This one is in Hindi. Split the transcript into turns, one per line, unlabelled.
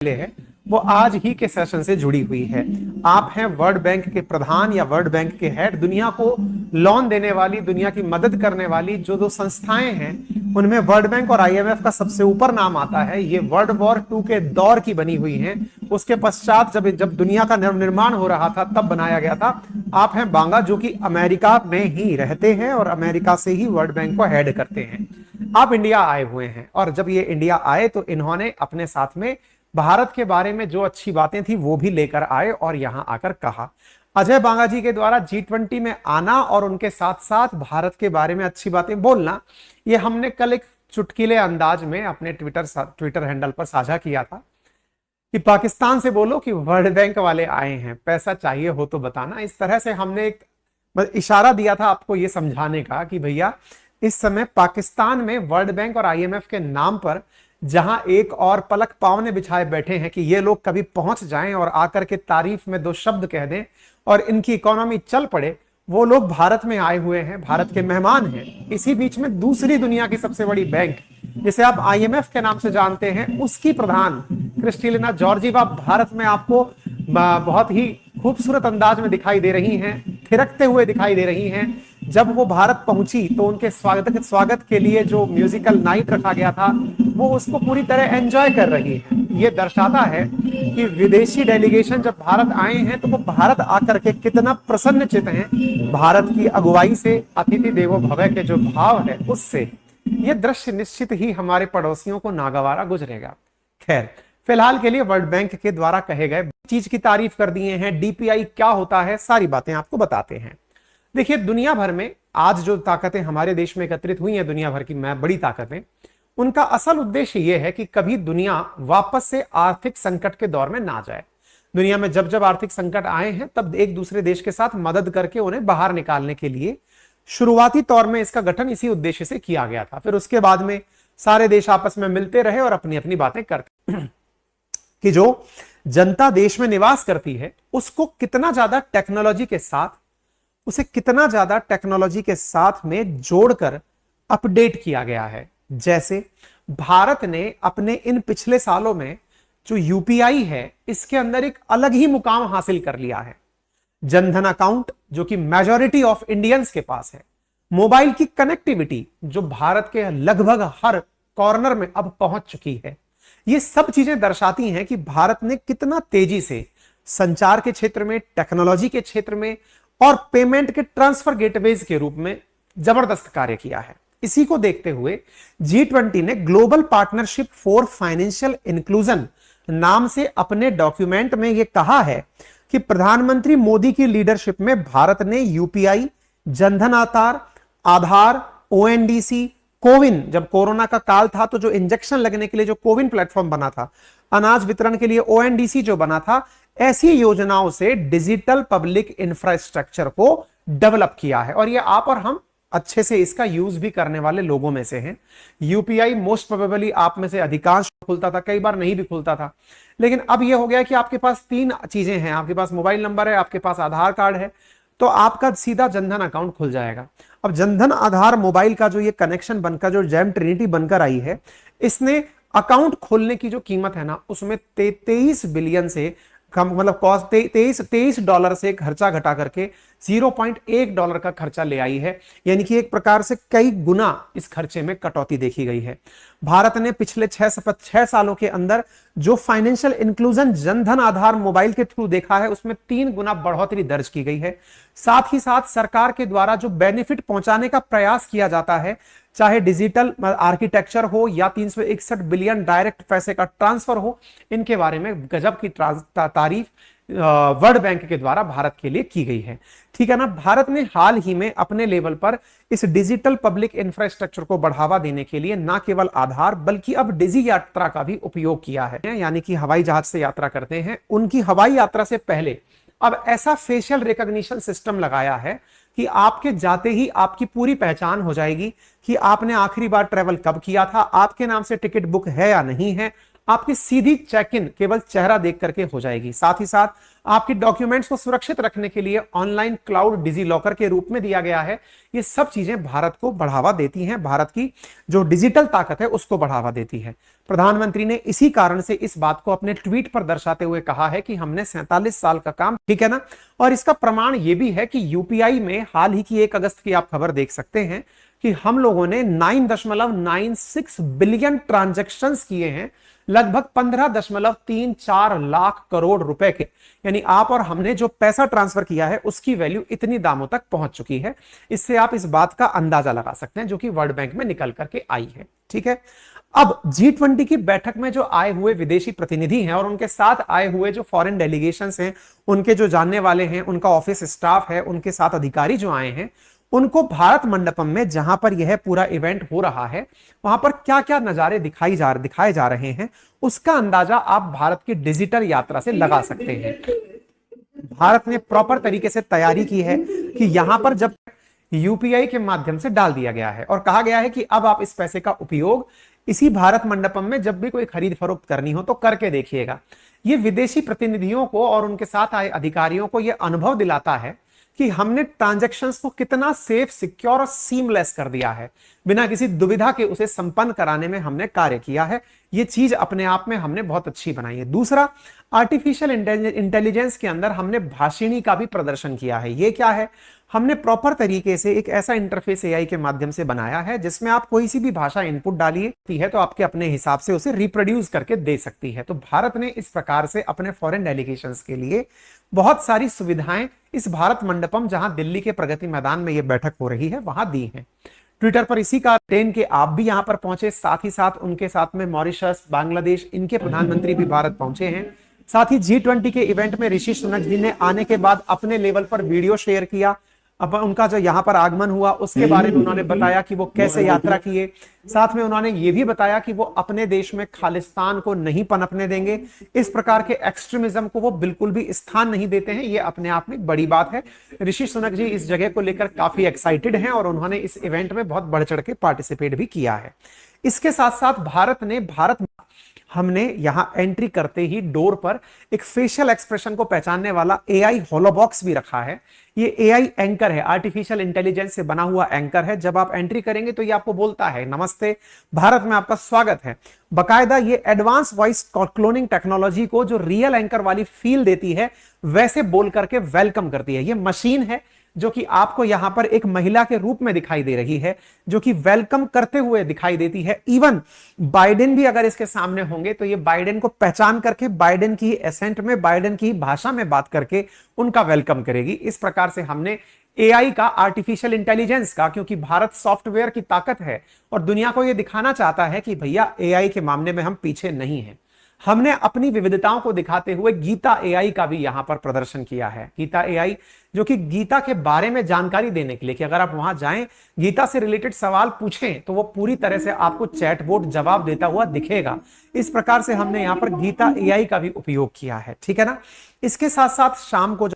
है वो आज ही के सेशन से जुड़ी हुई है। आप हैं वर्ल्ड बैंक के प्रधान या वर्ल्ड बैंक के हेड। दुनिया को लोन देने वाली, दुनिया की मदद करने वाली जो दो संस्थाएं हैं उनमें वर्ल्ड बैंक और आईएमएफ का सबसे ऊपर नाम आता है। ये वर्ल्ड वॉर 2 के दौर की बनी हुई हैं। उसके पश्चात जब दुनिया का निर्माण हो रहा था तब बनाया गया था। आप हैं बांगा जो कि अमेरिका में ही रहते हैं और अमेरिका से ही वर्ल्ड बैंक को हेड करते हैं। आप इंडिया आए हुए हैं और जब ये इंडिया आए तो इन्होंने अपने साथ में भारत के बारे में जो अच्छी बातें थी वो भी लेकर आए और यहां आकर कहा। अजय बांगा जी के द्वारा G20 में आना और उनके साथ साथ भारत के बारे में अच्छी बातें बोलना, ये हमने कल एक चुटकीले अंदाज में अपने ट्विटर हैंडल पर साझा किया था कि पाकिस्तान से बोलो कि वर्ल्ड बैंक वाले आए हैं, पैसा चाहिए हो तो बताना। इस तरह से हमने एक इशारा दिया था आपको ये समझाने का कि भैया इस समय पाकिस्तान में वर्ल्ड बैंक और आईएमएफ के नाम पर जहां एक और पलक पांव बिछाए बैठे हैं कि ये लोग कभी पहुंच जाएं और आकर के तारीफ में दो शब्द कह दें और इनकी इकोनॉमी चल पड़े, वो लोग भारत में आए हुए हैं, भारत के मेहमान हैं। इसी बीच में दूसरी दुनिया की सबसे बड़ी बैंक जिसे आप आईएमएफ के नाम से जानते हैं, उसकी प्रधान क्रिस्टलिना जॉर्जीवा भारत में आपको बहुत ही खूबसूरत अंदाज में दिखाई दे रही हैं, थिरकते हुए दिखाई दे रही हैं। जब वो भारत पहुंची तो उनके स्वागत के लिए जो म्यूजिकल नाइट रखा गया था वो उसको पूरी तरह एंजॉय कर रही है। ये दर्शाता है कि विदेशी डेलीगेशन जब भारत आए हैं तो वो भारत आकर के कितना प्रसन्नचित हैं। भारत की अगुवाई से, अतिथि देवो भव के जो भाव है उससे ये दृश्य निश्चित ही हमारे पड़ोसियों को नागवारा गुजरेगा। खैर, फिलहाल के लिए वर्ल्ड बैंक के द्वारा कहे गए चीज की तारीफ कर दिए हैं। डीपीआई क्या होता है, सारी बातें आपको बताते हैं। देखिए, दुनिया भर में आज जो ताकतें हमारे देश में एकत्रित हुई हैं, दुनिया भर की बड़ी ताकतें, उनका असल उद्देश्य यह है कि कभी दुनिया वापस से आर्थिक संकट के दौर में ना जाए। दुनिया में जब जब आर्थिक संकट आए हैं तब एक दूसरे देश के साथ मदद करके उन्हें बाहर निकालने के लिए शुरुआती तौर में इसका गठन इसी उद्देश्य से किया गया था। फिर उसके बाद में सारे देश आपस में मिलते रहे और अपनी अपनी बातें करते कि जो जनता देश में निवास करती है उसको कितना ज्यादा टेक्नोलॉजी के साथ में जोड़कर अपडेट किया गया है। जैसे भारत ने अपने इन पिछले सालों में जो यूपीआई है इसके अंदर एक अलग ही मुकाम हासिल कर लिया है। जनधन अकाउंट जो कि मेजॉरिटी ऑफ इंडियंस के पास है, मोबाइल की कनेक्टिविटी जो भारत के लगभग हर कॉर्नर में अब पहुंच चुकी है। ये सब चीजें दर्शाती हैं कि भारत ने कितना तेजी से संचार के क्षेत्र में, टेक्नोलॉजी के क्षेत्र में और पेमेंट के ट्रांसफर गेटवेज के रूप में जबरदस्त कार्य किया है। इसी को देखते हुए G20 ने global partnership for financial inclusion नाम से अपने डॉक्यूमेंट में यह कहा है कि प्रधानमंत्री मोदी की लीडरशिप में भारत ने यूपीआई, जनधन आधार, ओएनडीसी, कोविन, जब कोरोना का काल था तो जो इंजेक्शन लगने के लिए जो कोविन प्लेटफॉर्म बना था, अनाज वितरण के लिए ओएनडीसी जो बना था, ऐसी योजनाओं से डिजिटल पब्लिक इंफ्रास्ट्रक्चर को डेवलप किया है। और ये आप और हम अच्छे से इसका यूज भी करने वाले लोगों में से हैं। यूपीआई मोस्ट प्रोबेबली आप में से अधिकांश खुलता था, कई बार नहीं भी खुलता था, लेकिन अब यह हो गया कि आपके पास 3 चीजें हैं। आपके पास मोबाइल नंबर है, आपके पास आधार कार्ड है, तो आपका सीधा जनधन अकाउंट खुल जाएगा। अब जनधन आधार मोबाइल का जो ये कनेक्शन बनकर, जो जैम ट्रिनिटी बनकर आई है, इसने अकाउंट खोलने की जो कीमत है ना उसमें 23 बिलियन से कम, मतलब कॉस्ट $23 से खर्चा घटा करके $0.1 का खर्चा ले आई है। यानी कि एक प्रकार से कई गुना इस खर्चे में कटौती देखी गई है। भारत ने पिछले 6 सालों के अंदर जो financial inclusion Jan Dhan Aadhaar mobile के थ्रू देखा है उसमें 3 गुना बढ़ोतरी दर्ज की गई है। साथ ही साथ सरकार के द्वारा जो बेनिफिट पहुंचाने का प्रयास किया जाता है, चाहे डिजिटल आर्किटेक्चर हो या 361 बिलियन डायरेक्ट पैसे का ट्रांसफर हो, इनके बारे में गजब की तारीफ वर्ल्ड बैंक के द्वारा भारत के लिए की गई है। ठीक है ना। भारत ने हाल ही में अपने लेवल पर इस डिजिटल पब्लिक इंफ्रास्ट्रक्चर को बढ़ावा देने के लिए न केवल आधार बल्कि अब डिजी यात्रा का भी उपयोग किया है। यानी कि हवाई जहाज से यात्रा करते हैं, उनकी हवाई यात्रा से पहले अब ऐसा फेशियल रिकॉग्निशन सिस्टम लगाया है कि आपके जाते ही आपकी पूरी पहचान हो जाएगी कि आपने आखिरी बार ट्रेवल कब किया था, आपके नाम से टिकट बुक है या नहीं है, आपकी सीधी चेक इन केवल चेहरा देख करके हो जाएगी। साथ ही साथ आपकी डॉक्यूमेंट्स को सुरक्षित रखने के लिए ऑनलाइन क्लाउड डिजी लॉकर के रूप में दिया गया है। ये सब चीजें भारत को बढ़ावा देती हैं, भारत की जो डिजिटल ताकत है उसको बढ़ावा देती है। प्रधानमंत्री ने इसी कारण से इस बात को अपने ट्वीट पर दर्शाते हुए कहा है कि हमने 47 साल का काम, ठीक है ना। और इसका प्रमाण यह भी है कि यूपीआई में हाल ही की 1 अगस्त की आप खबर देख सकते हैं कि हम लोगों ने 9.96 बिलियन ट्रांजैक्शंस किए हैं, लगभग 15.34 लाख करोड़ रुपए के। यानी आप और हमने जो पैसा ट्रांसफर किया है उसकी वैल्यू इतनी दामों तक पहुंच चुकी है। इससे आप इस बात का अंदाजा लगा सकते हैं जो कि वर्ल्ड बैंक में निकल करके आई है, ठीक है। अब G20 की बैठक में जो आए हुए विदेशी प्रतिनिधि हैं और उनके साथ आए हुए जो फॉरेन डेलीगेशंस हैं, उनके जो जानने वाले हैं, उनका ऑफिस स्टाफ है, उनके साथ अधिकारी जो आए हैं, उनको भारत मंडपम में जहां पर यह पूरा इवेंट हो रहा है वहां पर क्या क्या नजारे दिखाए जा रहे हैं उसका अंदाजा आप भारत की डिजिटल यात्रा से लगा सकते हैं। भारत ने प्रॉपर तरीके से तैयारी की है कि यहां पर जब यूपीआई के माध्यम से डाल दिया गया है और कहा गया है कि अब आप इस पैसे का उपयोग इसी भारत मंडपम में जब भी कोई खरीद फरोख्त करनी हो तो करके देखिएगा। यह विदेशी प्रतिनिधियों को और उनके साथ आए अधिकारियों को यह अनुभव दिलाता है कि हमने ट्रांजैक्शंस को कितना सेफ, सिक्योर और सीमलेस कर दिया है। बिना किसी दुविधा के उसे संपन्न कराने में हमने कार्य किया है। यह चीज अपने आप में हमने बहुत अच्छी बनाई है। दूसरा, आर्टिफिशियल इंटेलिजेंस के अंदर हमने भाषिणी का भी प्रदर्शन किया है। यह क्या है? हमने प्रॉपर तरीके से एक ऐसा इंटरफेस एआई के माध्यम से बनाया है जिसमें आप कोई सी भी भाषा इनपुट डालिए है तो आपके अपने हिसाब से उसे रिप्रोड्यूस करके दे सकती है। तो भारत ने इस प्रकार से अपने फॉरेन डेलीगेशंस के लिए बहुत सारी सुविधाएं इस भारत मंडपम, जहां दिल्ली के प्रगति मैदान में यह बैठक हो रही है, वहां दी है। ट्विटर पर इसी का ट्रेन के आप भी यहां पर पहुंचे, साथ ही साथ उनके साथ में मॉरिशस, बांग्लादेश, इनके प्रधानमंत्री भी भारत पहुंचे हैं। साथ ही G20 के इवेंट में ऋषि सुनक जी ने आने के बाद अपने लेवल पर वीडियो शेयर किया। अब उनका जो यहाँ पर आगमन हुआ उसके बारे में उन्होंने बताया कि वो कैसे यात्रा किए। साथ में उन्होंने ये भी बताया कि वो अपने देश में खालिस्तान को नहीं पनपने देंगे, इस प्रकार के एक्सट्रीमिज्म को वो बिल्कुल भी स्थान नहीं देते हैं। ये अपने आप में बड़ी बात है। ऋषि सुनक जी इस जगह को लेकर काफी एक्साइटेड हैं और उन्होंने इस इवेंट में बहुत बढ़ चढ़ के पार्टिसिपेट भी किया है। इसके साथ साथ हमने यहां एंट्री करते ही डोर पर एक फेशियल एक्सप्रेशन को पहचानने वाला एआई होलोबॉक्स भी रखा है। ये एआई एंकर है, आर्टिफिशियल इंटेलिजेंस से बना हुआ एंकर है। जब आप एंट्री करेंगे तो ये आपको बोलता है नमस्ते, भारत में आपका स्वागत है। बकायदा ये एडवांस वॉइस क्लोनिंग टेक्नोलॉजी को जो रियल एंकर वाली फील देती है वैसे बोल करके वेलकम करती है। ये मशीन है जो कि आपको यहां पर एक महिला के रूप में दिखाई दे रही है, जो कि वेलकम करते हुए दिखाई देती है। इवन बाइडेन भी अगर इसके सामने होंगे तो ये बाइडेन को पहचान करके बाइडेन की एसेंट में, बाइडेन की भाषा में बात करके उनका वेलकम करेगी। इस प्रकार से हमने एआई का, आर्टिफिशियल इंटेलिजेंस का, क्योंकि भारत सॉफ्टवेयर की ताकत है और दुनिया को यह दिखाना चाहता है कि भैया एआई के मामले में हम पीछे नहीं हैं। हमने अपनी विविधताओं को दिखाते हुए गीता एआई का भी यहां पर प्रदर्शन किया है। गीता एआई जो कि गीता के बारे में जानकारी देने के लिए कि अगर आप वहां जाएं, गीता से रिलेटेड सवाल पूछें तो वो पूरी तरह से आपको चैटबॉट जवाब देता हुआ दिखेगा। इस प्रकार से हमने यहां पर गीता एआई का भी उपयोग किया है, ठीक है ना। इसके साथ साथ शाम को